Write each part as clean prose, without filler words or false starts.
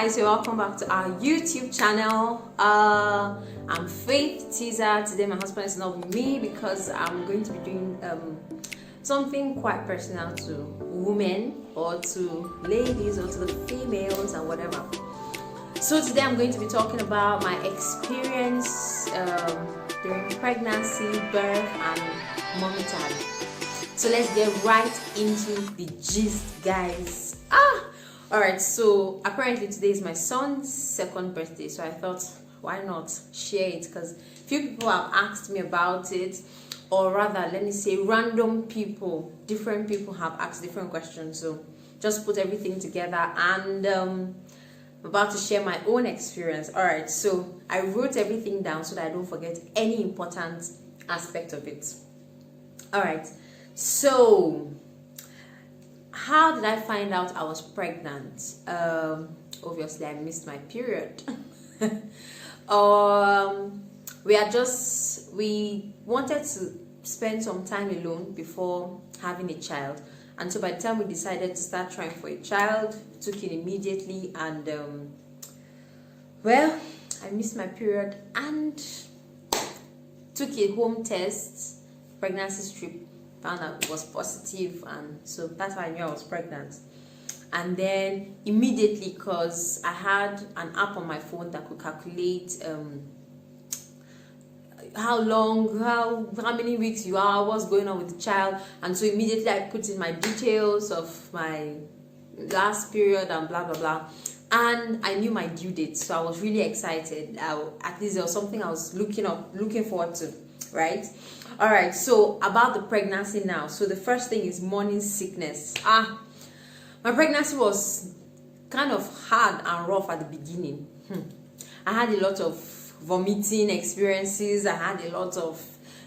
guys, you're welcome back to our YouTube channel. I'm Faith Teaser. Today my husband is not with me because I'm going to be doing something quite personal to women or to ladies or to the females and whatever. So today I'm going to be talking about my experience during pregnancy, birth and mommy time. So let's get right into the gist, guys. Alright, so apparently today is my son's second birthday, so I thought, why not share it? Because few people have asked me about it, or rather, let me say, random people, different people have asked different questions. So just put everything together, and I'm about to share my own experience. Alright, so I wrote everything down so that I don't forget any important aspect of it. Alright, so how did I find out I was pregnant? Obviously I missed my period. We wanted to spend some time alone before having a child, and so by the time we decided to start trying for a child, took it immediately, and well, I missed my period and took a home test, pregnancy strip, found out it was positive, and so that's how I knew I was pregnant. And then immediately, because I had an app on my phone that could calculate how many weeks you are, what's going on with the child, and so immediately I put in my details of my last period and blah blah blah, and I knew my due date, so I was really excited. At least there was something I was looking forward to, right? All right, so about the pregnancy now. So the first thing is morning sickness. My pregnancy was kind of hard and rough at the beginning. I had a lot of vomiting experiences. I had a lot of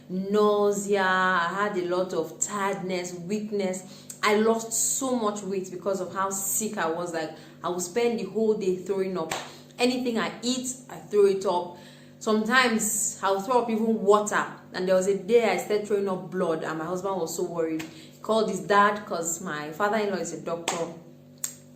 nausea. I had a lot of tiredness, weakness. I lost so much weight because of how sick I was. Like, I would spend the whole day throwing up. Anything I eat, I throw it up. Sometimes I'll throw up even water, and there was a day I started throwing up blood, and my husband was so worried. He called his dad, because my father-in-law is a doctor,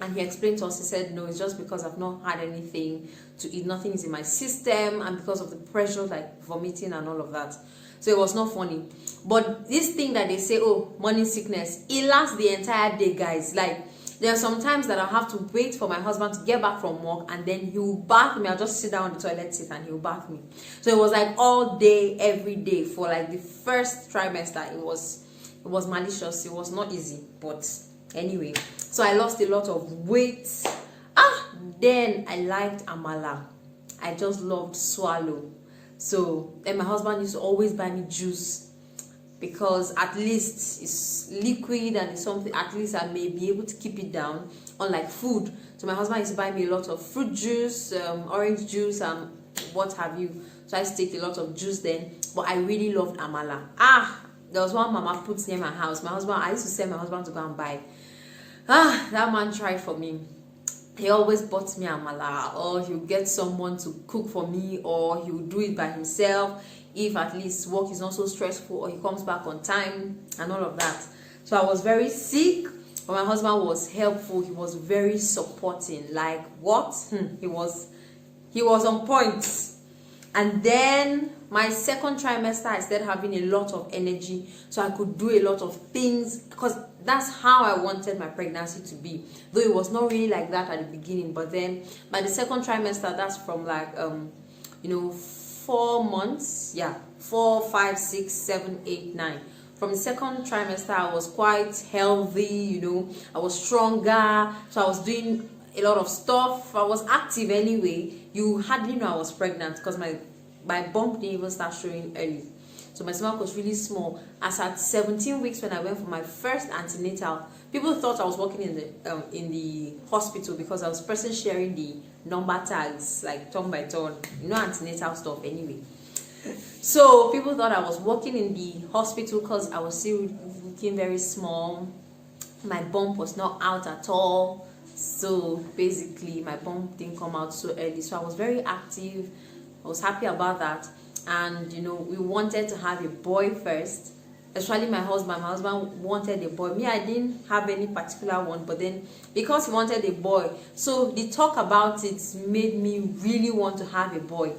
and he explained to us. He said, no, it's just because I've not had anything to eat, nothing is in my system, and because of the pressure, like vomiting and all of that. So it was not funny. But this thing that they say, oh, morning sickness, it lasts the entire day, guys. Like, there are some times that I'll have to wait for my husband to get back from work, and then he will bath me. I'll just sit down on the toilet seat and he will bath me. So it was like all day, every day for like the first trimester. It was malicious. It was not easy, but anyway. So I lost a lot of weight. Then I liked amala. I just loved swallow. So then my husband used to always buy me juice, because at least it's liquid and it's something, at least I may be able to keep it down, unlike food. So my husband used to buy me a lot of fruit juice, orange juice and what have you. So I used to take a lot of juice then, but I really loved amala. There was one mama puts near my house. I used to send my husband to go and buy. That man tried for me. He always bought me amala, or he'll get someone to cook for me, or he'll do it by himself if at least work is not so stressful, or he comes back on time and all of that. So I was very sick, but my husband was helpful. He was very supporting. Like, what? He was on point. And then my second trimester, I started having a lot of energy, so I could do a lot of things, because that's how I wanted my pregnancy to be. Though it was not really like that at the beginning, but then by the second trimester, that's from like 4 months, 4, 5, 6, 7, 8, 9. From the second trimester, I was quite healthy, I was stronger, so I was doing a lot of stuff. I was active anyway. You hardly know I was pregnant, because my bump didn't even start showing early. So my stomach was really small. As at 17 weeks, when I went for my first antenatal, people thought I was working in the hospital, because I was person sharing the number tags, like turn by turn, antenatal stuff anyway. So people thought I was working in the hospital, because I was still looking very small. My bump was not out at all. So basically my bump didn't come out so early. So I was very active. I was happy about that. And we wanted to have a boy first, especially my husband wanted a boy. Me, I didn't have any particular one, but then because he wanted a boy, so the talk about it made me really want to have a boy.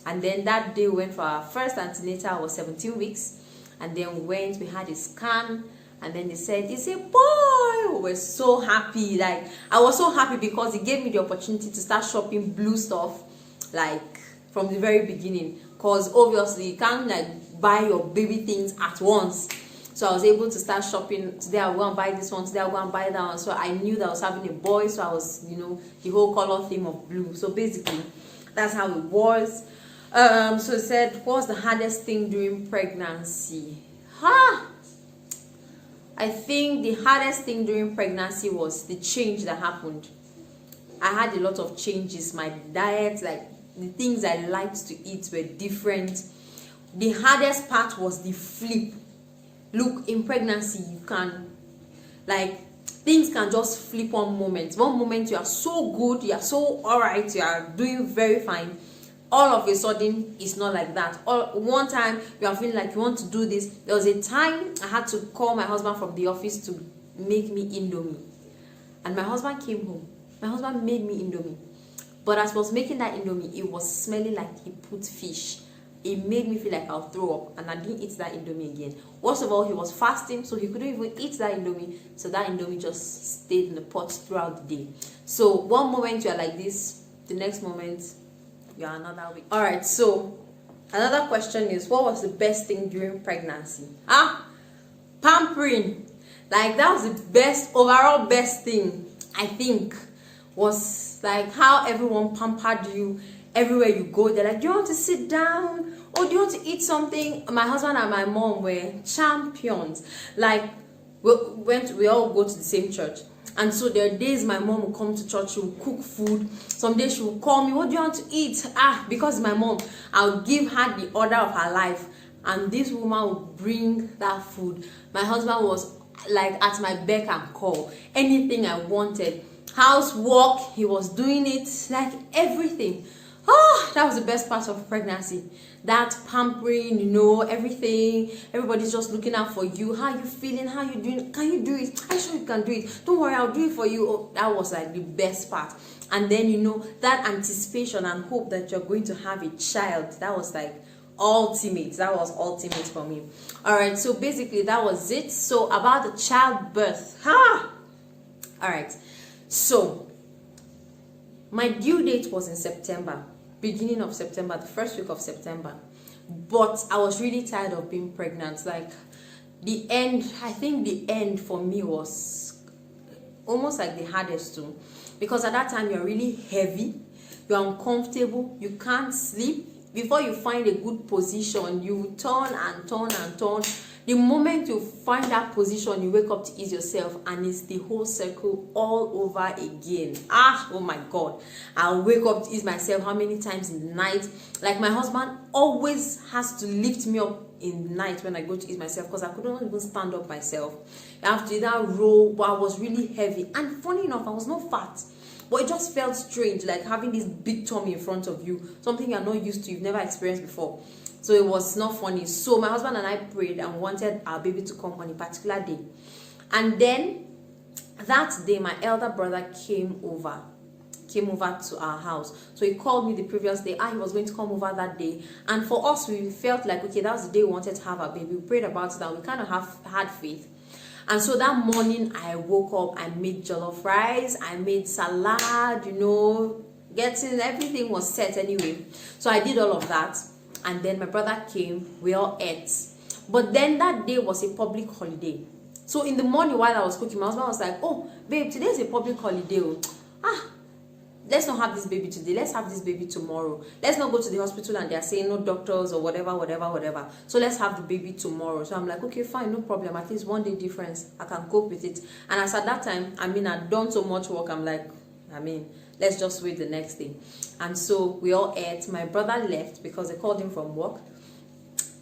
And then that day we went for our first antenatal. I was 17 weeks, and then we had a scan, and then they said it's a boy. We were so happy. Like, I was so happy because it gave me the opportunity to start shopping blue stuff, like from the very beginning, because obviously you can't like buy your baby things at once. So I was able to start shopping. Today I'll go and buy this one, today I'll go and buy that one. So I knew that I was having a boy, so I was, the whole color theme of blue. So basically that's how it was. So it said, what's the hardest thing during pregnancy? I think the hardest thing during pregnancy was the change that happened. I had a lot of changes. My diet, like the things I liked to eat were different. The hardest part was the flip. Look, in pregnancy, you can, like, things can just flip on moments. One moment you are so good, you are so alright, you are doing very fine. All of a sudden, it's not like that. One time, you are feeling like you want to do this. There was a time I had to call my husband from the office to make me Indomie. And my husband came home. My husband made me Indomie. But as I was making that Indomie, it was smelling like he put fish. It made me feel like I'll throw up, and I didn't eat that Indomie again. Worst of all, he was fasting, so he couldn't even eat that Indomie. So that Indomie just stayed in the pot throughout the day. So one moment you are like this, the next moment you are another way. All right, so another question is, what was the best thing during pregnancy? Pampering. Like, that was the best, overall best thing, I think, was like how everyone pampered you. Everywhere you go, they're like, do you want to sit down? Or do you want to eat something? My husband and my mom were champions. Like, we all go to the same church. And so there are days my mom will come to church, she will cook food. Some days she will call me, what do you want to eat? Because my mom, I'll give her the order of her life. And this woman will bring that food. My husband was like at my beck and call. Anything I wanted. Housework, he was doing it. Like everything. That was the best part of pregnancy. That pampering, everything. Everybody's just looking out for you. How are you feeling? How are you doing? Can you do it? I'm sure you can do it. Don't worry, I'll do it for you. That was like the best part. And then, that anticipation and hope that you're going to have a child. That was like ultimate. That was ultimate for me. All right, so basically that was it. So about the childbirth. All right, so my due date was in September, beginning of September, the first week of September. But I was really tired of being pregnant. Like, the end, I think the end for me was almost like the hardest too. Because at that time, you're really heavy, you're uncomfortable, you can't sleep. Before you find a good position, you turn and turn and turn. The moment you find that position, you wake up to ease yourself, and it's the whole circle all over again. Oh my God. I'll wake up to ease myself how many times in the night? Like, my husband always has to lift me up in the night when I go to ease myself, because I couldn't even stand up myself. After that roll, I was really heavy. And funny enough, I was not fat. But it just felt strange, like having this big tummy in front of you, something you're not used to, you've never experienced before. So it was not funny. So my husband and I prayed and wanted our baby to come on a particular day. And then that day, my elder brother came over to our house. So he called me the previous day. He was going to come over that day. And for us, we felt like, okay, that was the day we wanted to have our baby. We prayed about it and we kind of had faith. And so that morning, I woke up, I made jollof rice, I made salad, getting everything was set anyway. So I did all of that. And then my brother came, we all ate. But then that day was a public holiday. So in the morning while I was cooking, my husband was like, oh, babe, today is a public holiday. Let's not have this baby today. Let's have this baby tomorrow. Let's not go to the hospital and they're saying no doctors or whatever. So let's have the baby tomorrow. So I'm like, okay, fine, no problem. At least 1 day difference. I can cope with it. And as at that time, I'd done so much work. I'm like, let's just wait the next day. And so we all ate. My brother left because they called him from work.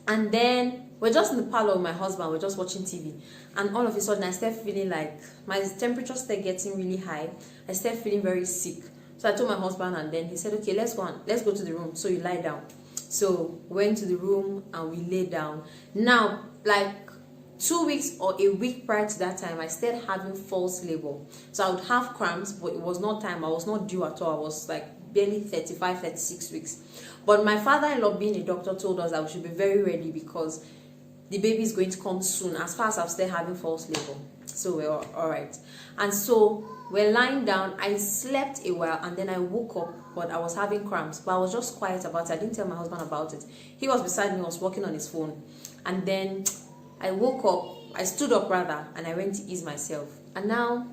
And then we're just in the parlor with my husband. We're just watching TV. And all of a sudden, I started feeling like my temperature started getting really high. I started feeling very sick. So I told my husband, and then he said, okay, let's go to the room. So you lie down. So we went to the room and we lay down. Now, like, 2 weeks or a week prior to that time, I started having false labor. So I would have cramps, but it was not time. I was not due at all. I was like barely 35, 36 weeks. But my father-in-law, being a doctor, told us that we should be very ready because the baby is going to come soon, as far as I'm still having false labor. So we're all right. And so we're lying down. I slept a while and then I woke up, but I was having cramps. But I was just quiet about it. I didn't tell my husband about it. He was beside me, was working on his phone. And then I woke up, I stood up rather, and I went to ease myself. And now,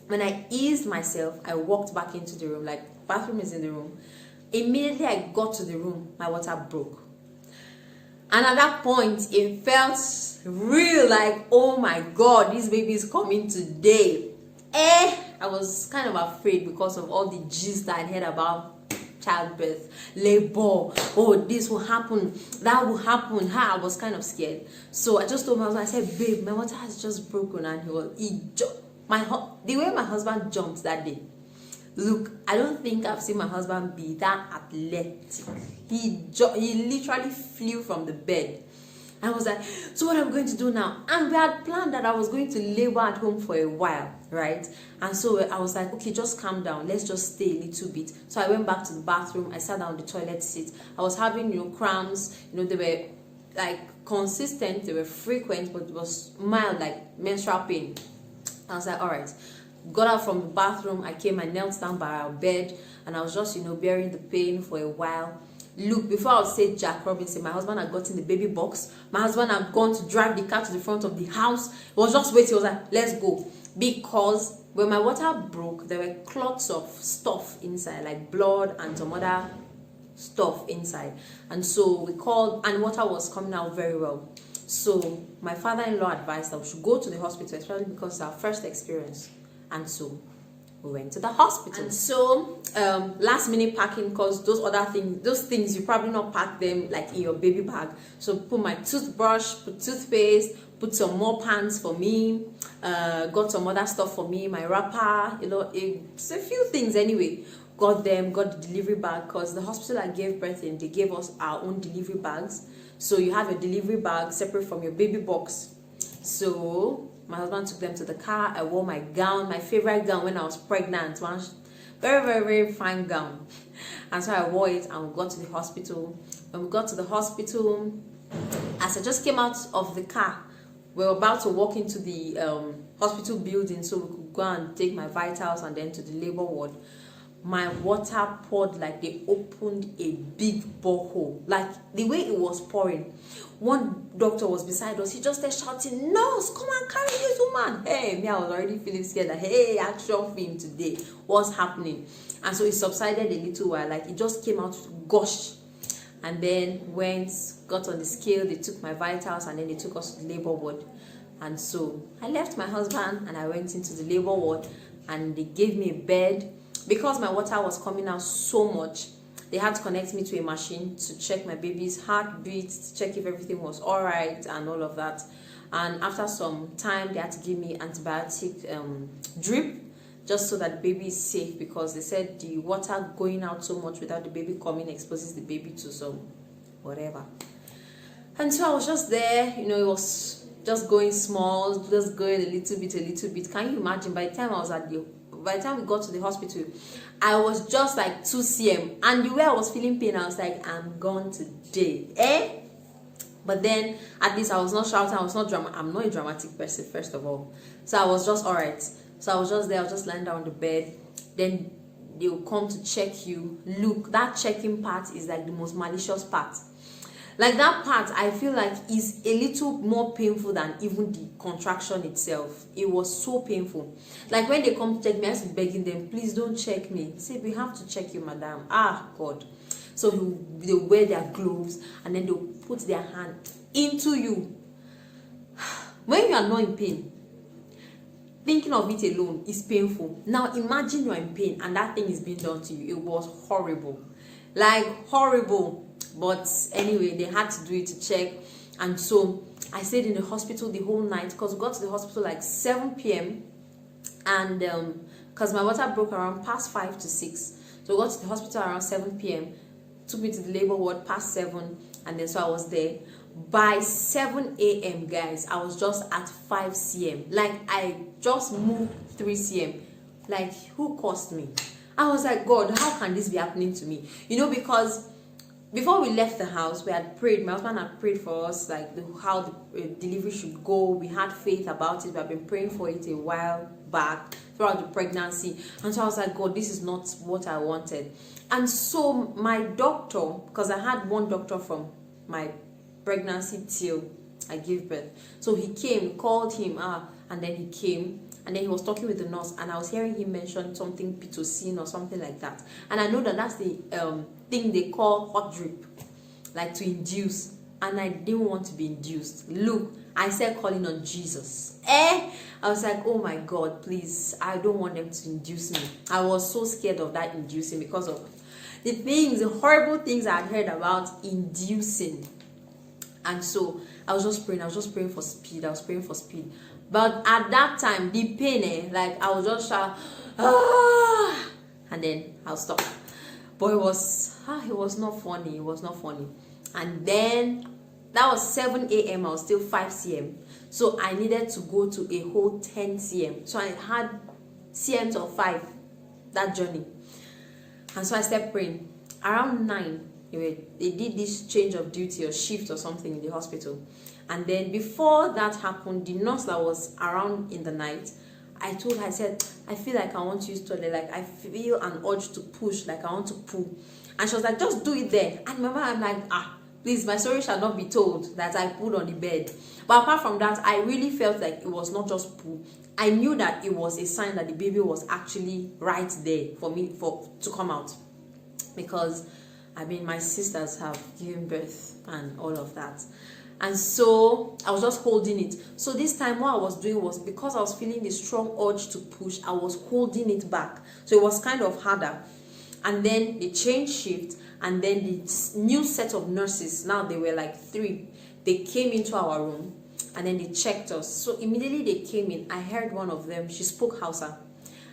when I eased myself, I walked back into the room, like bathroom is in the room. Immediately I got to the room, my water broke. And at that point, it felt real, like, oh my God, this baby is coming today. I was kind of afraid because of all the gist I heard about childbirth, labor, oh, this will happen, that will happen. I was kind of scared. So I just told my husband, I said, babe, my water has just broken. And the way my husband jumped that day, look, I don't think I've seen my husband be that athletic. He literally flew from the bed. I was like, so what are we going to do now? And we had planned that I was going to labor at home for a while, right? And so I was like, okay, just calm down. Let's just stay a little bit. So I went back to the bathroom. I sat down on the toilet seat. I was having, cramps. They were like consistent. They were frequent, but it was mild, like menstrual pain. I was like, all right. Got out from the bathroom. I came, I knelt down by our bed, and I was just, bearing the pain for a while. Look, before I would say Jack Robinson, my husband had gotten the baby box. My husband had gone to drive the car to the front of the house. He was just waiting. He was like, let's go. Because when my water broke, there were clots of stuff inside, like blood and some other stuff inside. And so we called, and water was coming out very well. So my father-in-law advised that we should go to the hospital, especially because it's our first experience. And so we went to the hospital. And so last minute packing, because those things you probably not pack them like in your baby bag. So put my toothbrush, put toothpaste, put some more pants for me, got some other stuff for me, my wrapper, it's a few things anyway. Got the delivery bag, because the hospital I gave birth in, they gave us our own delivery bags. So you have a delivery bag separate from your baby box. So my husband took them to the car. I wore my gown, my favorite gown when I was pregnant. One very, very, very fine gown. And so I wore it, and we got to the hospital. When we got to the hospital, as I just came out of the car, we were about to walk into the hospital building so we could go and take my vitals and then to the labor ward. My water poured like they opened a big borehole. Like the way it was pouring. One doctor was beside us. He just started shouting, "Nurse, come and carry this woman." Hey, me, I was already feeling scared. Like, hey, action film today. What's happening? And so it subsided a little while. Like it just came out, gushed. And then got on the scale. They took my vitals and then they took us to the labor ward. And so I left my husband and I went into the labor ward, and they gave me a bed. Because my water was coming out so much, they had to connect me to a machine to check my baby's heartbeat, to check if everything was all right and all of that. And after some time, they had to give me antibiotic drip, just so that the baby is safe, because they said the water going out so much without the baby coming exposes the baby to some whatever. And so I was just there, it was just going small, just going a little bit. Can you imagine? By the time we got to the hospital, I was just like 2 cm, and the way I was feeling pain, I was like, I'm gone today, But then at least I was not shouting, I was not I'm not a dramatic person, first of all. So I was just all right. So I was just there, I was just lying down on the bed. Then they will come to check you. Look, that checking part is like the most malicious part. Like that part, I feel like is a little more painful than even the contraction itself. It was so painful. Like when they come to check me, I was begging them, please don't check me. They say, we have to check you, madam. Ah, God. So they wear their gloves and then they'll put their hand into you. When you are not in pain, thinking of it alone is painful. Now imagine you're in pain and that thing is being done to you. It was horrible. Like horrible. But anyway, they had to do it to check. And so I stayed in the hospital the whole night, because we got to the hospital like 7 p.m. and because my water broke around past 5 to 6. So we got to the hospital around 7 p.m. Took me to the labor ward past 7, and then so I was there. By 7 a.m. guys, I was just at 5 cm. Like, I just moved 3 cm. Like, who caused me? I was like, God, how can this be happening to me? You know, because before we left the house, we had prayed. My husband had prayed for us, like how the delivery should go. We had faith about it. We have been praying for it a while back throughout the pregnancy. And so I was like, God, this is not what I wanted. And so my doctor, because I had one doctor from my pregnancy till I gave birth. So he came, called him, and then he came. And then he was talking with the nurse, and I was hearing him mention something pitocin or something like that. And I know that that's the thing they call hot drip, like to induce. And I didn't want to be induced. Look, I said calling on Jesus. I was like, oh my God, please, I don't want them to induce me. I was so scared of that inducing because of the horrible things I had heard about inducing. And so I was just praying for speed. But at that time, the pain, like I was just shout, and then I'll stop. But it was not funny. It was not funny. And then that was 7 a.m. I was still 5 cm. So I needed to go to a whole 10 cm. So I had cms of 5 that journey. And so I started praying. Around 9, they did this change of duty or shift or something in the hospital. And then before that happened, the nurse that was around in the night, I told her, I said, I feel like I want to use toilet. Like I feel an urge to push, like I want to poo. And she was like, just do it there. And remember, I'm like, please, my story shall not be told that I pooed on the bed. But apart from that, I really felt like it was not just poo. I knew that it was a sign that the baby was actually right there for me to come out. Because, I mean, my sisters have given birth and all of that. And so I was just holding it. So this time what I was doing was, because I was feeling the strong urge to push, I was holding it back. So it was kind of harder. And then they changed shift, and then the new set of nurses, now they were like 3, they came into our room and then they checked us. So immediately they came in, I heard one of them, she spoke Hausa.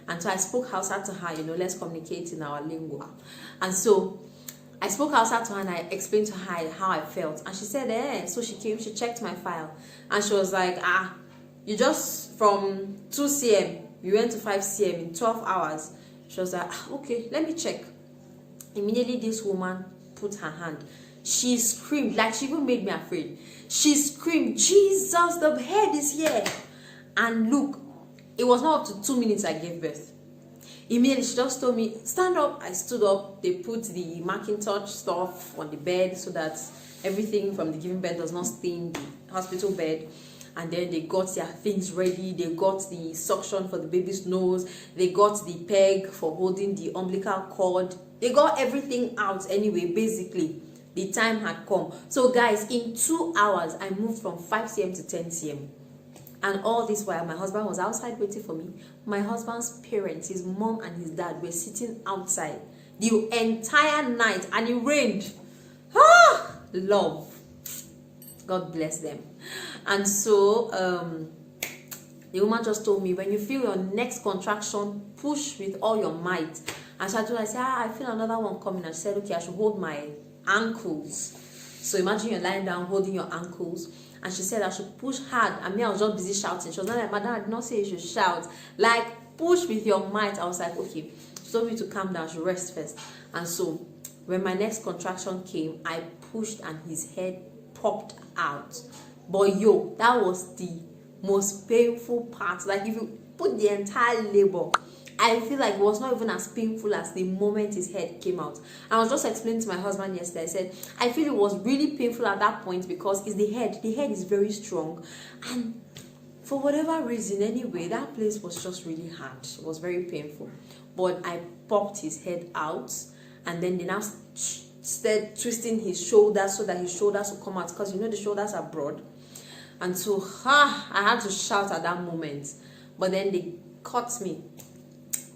And so I spoke Hausa to her, let's communicate in our lingua. And so I spoke Hausa to her and I explained to her how I felt. And she said, So she came, she checked my file. And she was like, you just from 2 cm, you went to 5 cm in 12 hours. She was like, okay, let me check. Immediately this woman put her hand. She screamed, like she even made me afraid. She screamed, Jesus, the head is here. And look, it was not up to 2 minutes I gave birth. Immediately she just told me, stand up. I stood up. They put the Macintosh stuff on the bed so that everything from the giving bed does not stain the hospital bed. And then they got their things ready. They got the suction for the baby's nose. They got the peg for holding the umbilical cord. They got everything out anyway. Basically, the time had come. So guys, in 2 hours, I moved from 5 cm to 10 cm. And all this while, my husband was outside waiting for me. My husband's parents, his mom and his dad, were sitting outside the entire night, and it rained. Love. God bless them. And so the woman just told me, when you feel your next contraction, push with all your might. And so I told her, I said, I feel another one coming. And she said, okay, I should hold my ankles. So imagine you're lying down holding your ankles. And she said I should push hard. And me, I was just busy shouting. She was not like, Madam, I did not say you should shout. Like, push with your might. I was like, okay. She told me to calm down, to rest first. And so when my next contraction came, I pushed and his head popped out. But that was the most painful part. Like, if you put the entire labor, I feel like it was not even as painful as the moment his head came out. I was just explaining to my husband yesterday. I said, I feel it was really painful at that point because it's the head. The head is very strong. And for whatever reason, anyway, that place was just really hard. It was very painful. But I popped his head out. And then they now started twisting his shoulders so that his shoulders would come out. Because the shoulders are broad. And so, I had to shout at that moment. But then they caught me.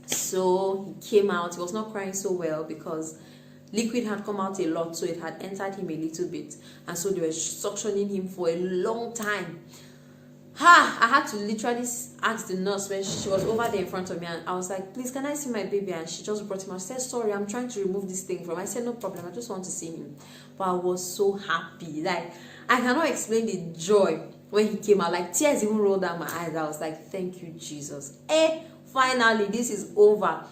So he came out. He was not crying so well because liquid had come out a lot, so it had entered him a little bit. And so they were suctioning him for a long time. I had to literally ask the nurse when she was over there in front of me, and I was like, please, can I see my baby? And she just brought him. I said, sorry, I'm trying to remove this thing from him. I said, no problem, I just want to see him. But I was so happy. Like, I cannot explain the joy when he came out. Like, tears even rolled down my eyes. I was like, thank you, Jesus. Finally, this is over.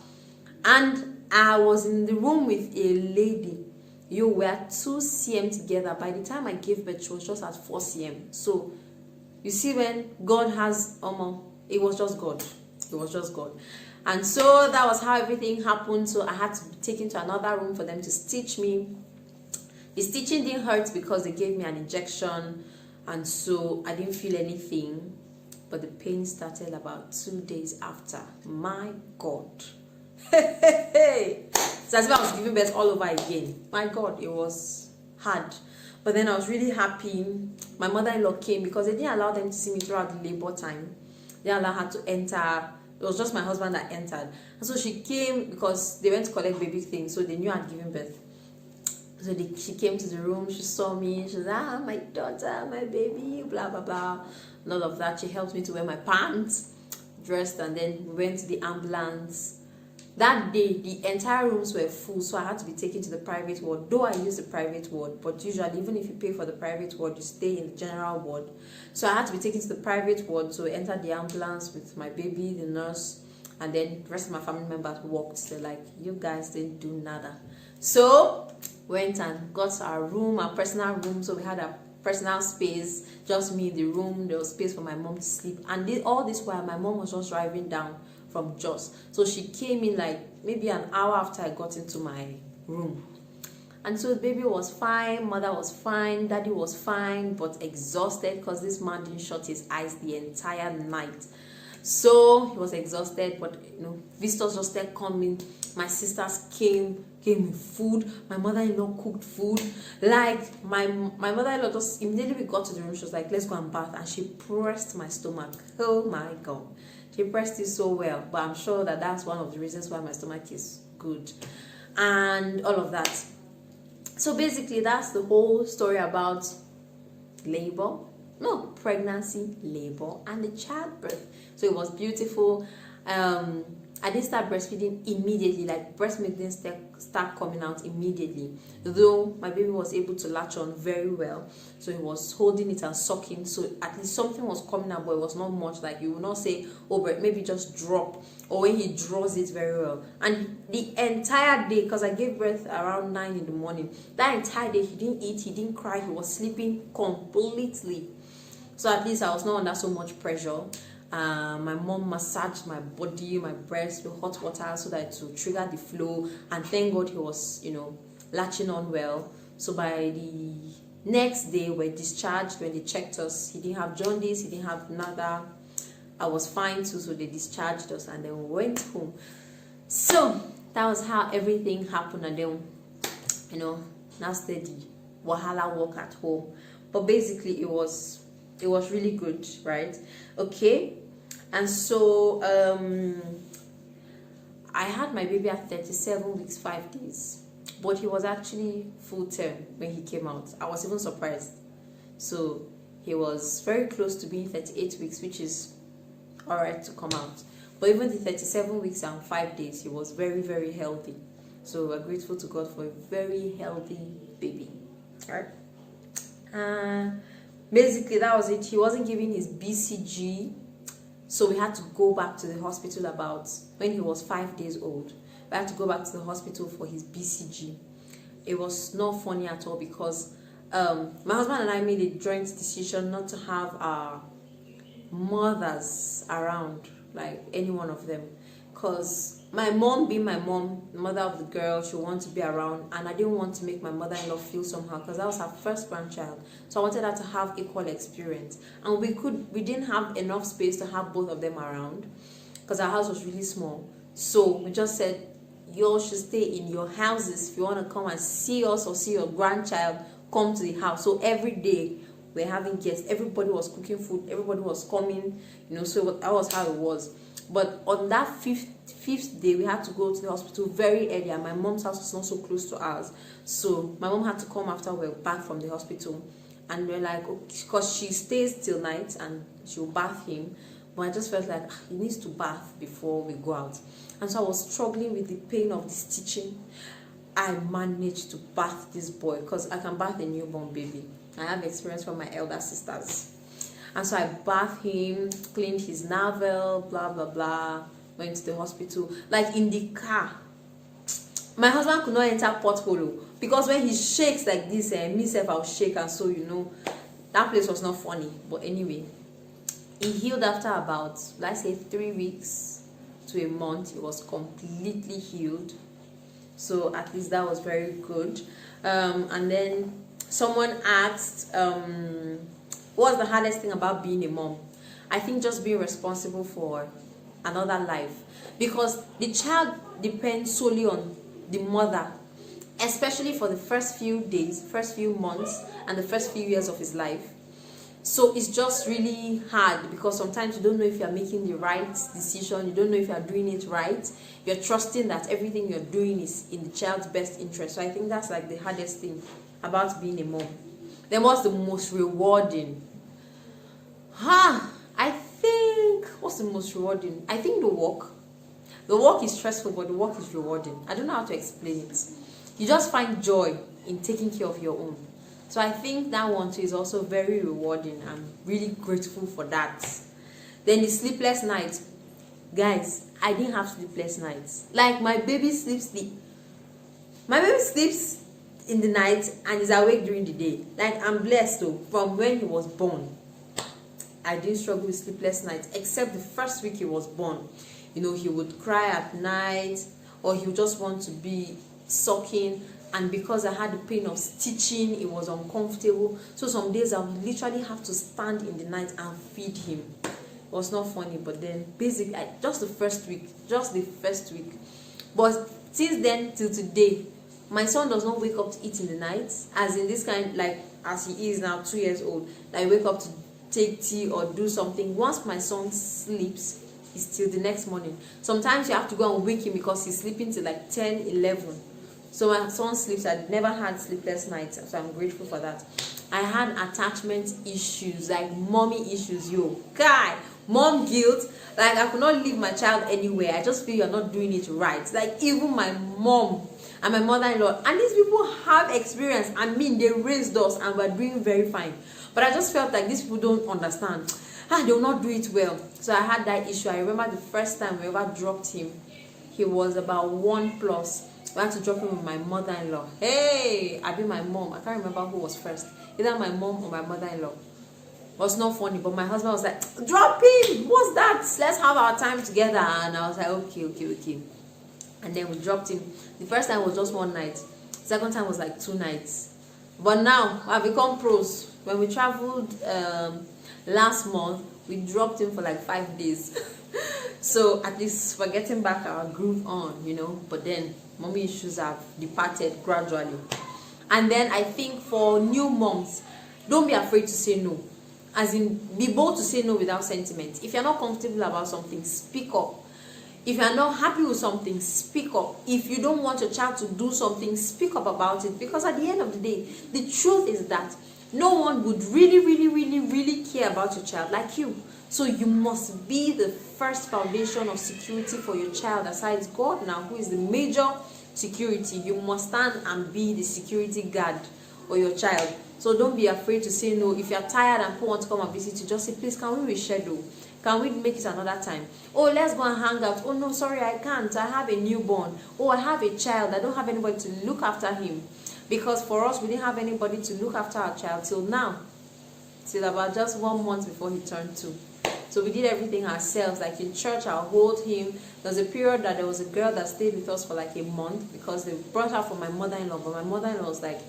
And I was in the room with a lady. We were 2 cm together. By the time I gave birth, she was just at 4 cm. So, you see, when God has, it was just God. It was just God. And so that was how everything happened. So I had to be taken to another room for them to stitch me. The stitching didn't hurt because they gave me an injection. And so I didn't feel anything. But the pain started about 2 days after. My God. It's as if I was giving birth all over again. My God, it was hard. But then I was really happy. My mother-in-law came because they didn't allow them to see me throughout the labor time. They didn't allow her to enter. It was just my husband that entered. And so she came because they went to collect baby things. So they knew I'd given birth. So she came to the room. She saw me. She was like, my daughter, my baby, blah, blah, blah. And all of that. She helped me to wear my pants, dressed, and then we went to the ambulance. That day, the entire rooms were full, so I had to be taken to the private ward. Though I used the private ward, but usually, even if you pay for the private ward, you stay in the general ward. So I had to be taken to the private ward, so I entered the ambulance with my baby, the nurse, and then the rest of my family members walked. They're like, you guys didn't do nada. So, went and got our room, our personal room, so we had a personal space, just me in the room. There was space for my mom to sleep. And all this while, my mom was just driving down from Jos. So she came in like maybe an hour after I got into my room. And so the baby was fine, mother was fine, daddy was fine, but exhausted because this man didn't shut his eyes the entire night. So he was exhausted, but visitors just started coming. My sisters came with food. My mother-in-law cooked food. Like my mother-in-law just immediately we got to the room, she was like, let's go and bath, and she pressed my stomach. Oh my God. She pressed it so well, but I'm sure that that's one of the reasons why my stomach is good and all of that. So basically, that's the whole story about pregnancy, labor, and the childbirth. So it was beautiful. I didn't start breastfeeding immediately, like breast milk didn't start coming out immediately, though my baby was able to latch on very well. So he was holding it and sucking, so at least something was coming out, but it was not much. Like you will not say, oh, but maybe just drop, or when he draws it very well. And the entire day, because I gave birth around 9 in the morning, that entire day he didn't eat, he didn't cry, he was sleeping completely. So at least I was not under so much pressure. My mom massaged my body, my breast with hot water so that it would trigger the flow, and thank God he was, latching on well. So by the next day we're discharged. When they checked us, he didn't have jaundice, he didn't have nada. I was fine too, so they discharged us and then we went home. So that was how everything happened, and then now steady wahala work at home. But basically it was really good, right? Okay. And so I had my baby at 37 weeks 5 days, but he was actually full term when he came out. I was even surprised. So he was very close to being 38 weeks, which is all right to come out. But even the 37 weeks and 5 days, he was very, very healthy. So we're grateful to God for a very healthy baby. All right. Basically, that was it. He wasn't giving his BCG, so we had to go back to the hospital about when he was 5 days old. We had to go back to the hospital for his BCG. It was not funny at all because my husband and I made a joint decision not to have our mothers around, like any one of them, because my mom, being my mom, the mother of the girl, she wanted to be around, and I didn't want to make my mother-in-law feel somehow because that was her first grandchild. So I wanted her to have equal experience, and we didn't have enough space to have both of them around because our house was really small. So we just said, you all should stay in your houses. If you want to come and see us or see your grandchild, come to the house. So every day we're having guests. Everybody was cooking food. Everybody was coming. So that was how it was. But on that fifth day, we had to go to the hospital very early, and my mom's house was not so close to ours. So my mom had to come after we were back from the hospital. and we're like, because she stays till night and she'll bath him, but I just felt like he needs to bath before we go out. And so I was struggling with the pain of the stitching. I managed to bath this boy, because I can bath a newborn baby. I have experience from my elder sisters. And so I bathed him, cleaned his navel, blah blah blah, went to the hospital. Like in the car, my husband could not enter pothole, because when he shakes like this, myself I'll shake, and so that place was not funny. But anyway, he healed after about, let's say, 3 weeks to a month. He was completely healed, so at least that was very good. And then someone asked, what's the hardest thing about being a mom? I think just being responsible for another life, because the child depends solely on the mother, especially for the first few days, first few months, and the first few years of his life. So it's just really hard, because sometimes you don't know if you're making the right decision, you don't know if you're doing it right, you're trusting that everything you're doing is in the child's best interest. So I think that's like the hardest thing about being a mom. Then what's the most rewarding? I think, what's the most rewarding? I think the work. The work is stressful, but the work is rewarding. I don't know how to explain it. You just find joy in taking care of your own. So I think that one too is also very rewarding. I'm really grateful for that. Then the sleepless nights. Guys, I didn't have sleepless nights. Like my baby sleeps in the night and is awake during the day. Like I'm blessed though. From when he was born, I didn't struggle with sleepless nights, except the first week he was born. He would cry at night, or he would just want to be sucking, and because I had the pain of stitching, it was uncomfortable. So some days I would literally have to stand in the night and feed him. It was not funny, but then basically just the first week. But since then till today, my son does not wake up to eat in the night, as in this kind, like as he is now 2 years old. I wake up to take tea or do something. Once my son sleeps, it's till the next morning. Sometimes you have to go and wake him, because he's sleeping till like 10, 11. So my son sleeps. I never had sleepless nights, so I'm grateful for that. I had attachment issues, like mommy issues. Mom guilt. Like I could not leave my child anywhere. I just feel you're not doing it right. Like even my mom and my mother-in-law, and these people have experience. I mean, they raised us and we're doing very fine. But I just felt like these people don't understand. They will not do it well. So I had that issue. I remember the first time we ever dropped him, he was about 1+. We had to drop him with my mother-in-law. My mom. I can't remember who was first. Either my mom or my mother-in-law. It was not funny, but my husband was like, drop him! What's that? Let's have our time together. And I was like, okay. And then we dropped him. The first time was just 1 night. Second time was like 2 nights. But now, I've become pros. When we traveled last month, we dropped him for like 5 days. So at least we're getting back our groove on, But then mommy issues have departed gradually. And then I think for new moms, don't be afraid to say no. As in, be bold to say no without sentiment. If you're not comfortable about something, speak up. If you're not happy with something, speak up. If you don't want your child to do something, speak up about it. Because at the end of the day, the truth is that no one would really care about your child like you. So you must be the first foundation of security for your child, aside God now, who is the major security. You must stand and be the security guard for your child. So don't be afraid to say no. If you're tired and people want to come and visit you, just say, please, can we reschedule? Can we make it another time? Oh, let's go and hang out. Oh, no, sorry, I can't. I have a newborn. Oh, I have a child. I don't have anybody to look after him. Because for us, we didn't have anybody to look after our child till now. Till about just 1 month before he turned 2. So we did everything ourselves. Like in church, I'll hold him. There was a period that there was a girl that stayed with us for like a month, because they brought her from my mother-in-law. But my mother-in-law was like,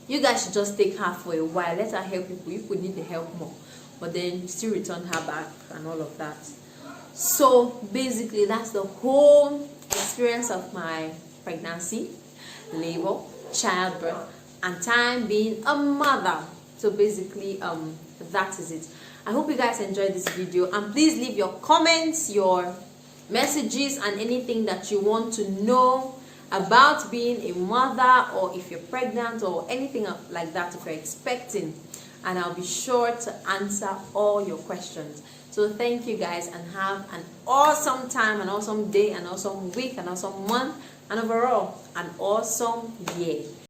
you guys should just take her for a while. Let her help people. You could need the help more. But then still return her back and all of that. So basically, that's the whole experience of my pregnancy, labor, childbirth, and time being a mother. So basically, that is it. I hope you guys enjoyed this video, and please leave your comments, your messages, and anything that you want to know about being a mother, or if you're pregnant or anything like that, if you're expecting, and I'll be sure to answer all your questions. So thank you guys, and have an awesome time, an awesome day, an awesome week, an awesome month, and overall an awesome year.